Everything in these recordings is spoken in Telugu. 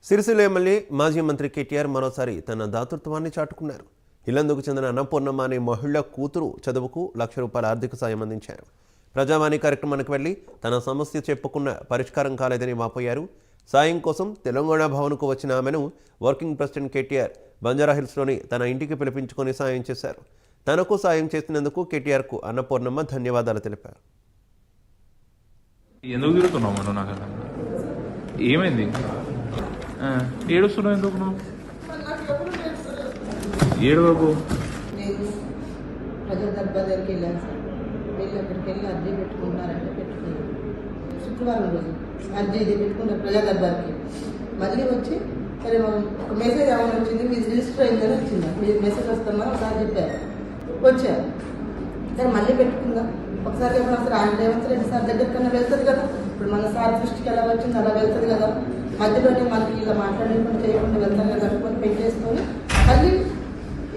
సిరిసిల్ల ఎమ్మెల్యే మాజీ మంత్రి కేటీఆర్ మరోసారి తన దాతృత్వాన్ని చాటుకున్నారు. ఇల్లందుకు చెందిన అన్నపూర్ణమ్మ అనే మహిళ కూతురు చదువుకు ₹1,00,000 ఆర్థిక సాయం అందించారు. ప్రజావాణి కార్యక్రమానికి వెళ్లి తన సమస్య చెప్పుకున్న పరిష్కారం కాలేదని వాపోయారు. సాయం కోసం తెలంగాణ భవన్కు వచ్చిన ఆమెను వర్కింగ్ ప్రెసిడెంట్ కేటీఆర్ బంజారాహిల్స్లోని తన ఇంటికి పిలిపించుకొని సాయం చేశారు. తనకు సాయం చేసినందుకు కేటీఆర్కు అన్నపూర్ణమ్మ ధన్యవాదాలు తెలిపారు. ఎందుకు తిరుగుతున్నావు మనం? నాకు ఏమైంది? ఏడుస్తున్నావు ఎందుకు? నువ్వు ఏడవకు. నేను ప్రజా దర్బార్ దగ్గరికి వెళ్ళాను సార్. వెళ్ళి అక్కడికి వెళ్ళి అర్జీ పెట్టుకుంటున్నారంటే పెట్టుకున్నాను. శుక్రవారం రోజు అర్జీ ఇది పెట్టుకున్నాను ప్రజా దర్బార్కి. మళ్ళీ వచ్చి సరే ఒక మెసేజ్ ఏమైనా వచ్చింది, మీరు రిజిస్టర్ అయిందని వచ్చిందా, మీరు మెసేజ్ వస్తామని ఒకసారి చెప్పారు. వచ్చారు సరే మళ్ళీ పెట్టుకుందాం ఒకసారి చెప్పిన సార్. ఆయన రేవంత్ రెడ్డి సార్ దగ్గర కన్నా వెళ్తుంది కదా, ఇప్పుడు మన సార్ దృష్టికి ఎలా వచ్చింది అలా వెళ్తుంది కదా. మధ్యలోనే మనకి ఇలా మాట్లాడకుండా చేయకుండా వెళ్తాను కదా అనుకొని పెట్టేసుకొని మళ్ళీ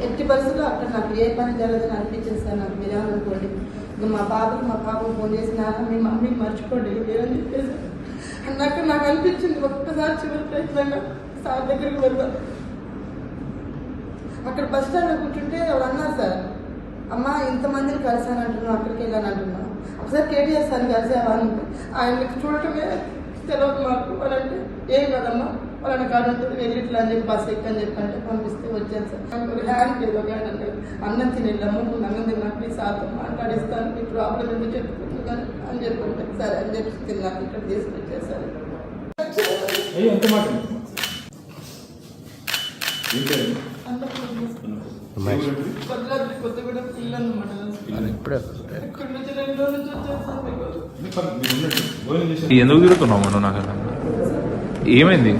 ఎట్టి పరిస్థితుల్లో అక్కడ నాకు ఏ పని జరగదని అనిపించింది సార్. నాకు మీరేమనుకోండి, ఇంకా మా పాపకు ఫోన్ చేసి నాన్న మీ మమ్మీని మర్చిపోండి ఏమని చెప్పేసి అన్నాక నాకు అనిపించింది ఒక్కసారి చివరి ప్రయత్నంగా సార్ దగ్గరికి వెళ్దాం. అక్కడ బస్ స్టాండ్లో కూర్చుంటే ఎవరు అన్నారు సార్, అమ్మ ఇంతమందిని కలిసాను అంటున్నావు, అక్కడికి వెళ్ళాను అంటున్నావు, ఒకసారి కేటీఆర్ సార్ని కలిసావా అంటే ఆయనకి చూడటమే తెలియదు మాకు అని అంటే ఏం కదమ్మా వాళ్ళని కాదు ఉంటుంది వెళ్ళిట్లా అని చెప్పి బస్ ఎక్కని చెప్పంటే పంపిస్తే వచ్చాను సార్. హ్యాండ్ ఏదో అంటే అన్నం తినేళ్ళమ్మ ముందు అన్నం తిన్నాక మీ సార్తో మాట్లాడిస్తాను, మీ ప్రాబ్లం ఎందుకు చెప్పుకుంటున్నాను అని చెప్పి సరే అని చెప్పి తిన్నాక ఇక్కడ తీసుకొచ్చేసారు. కొత్తగూడెం పిల్లలు ఎందుకు తిరుగుతున్నావు మనం? నాకు ఏమైంది?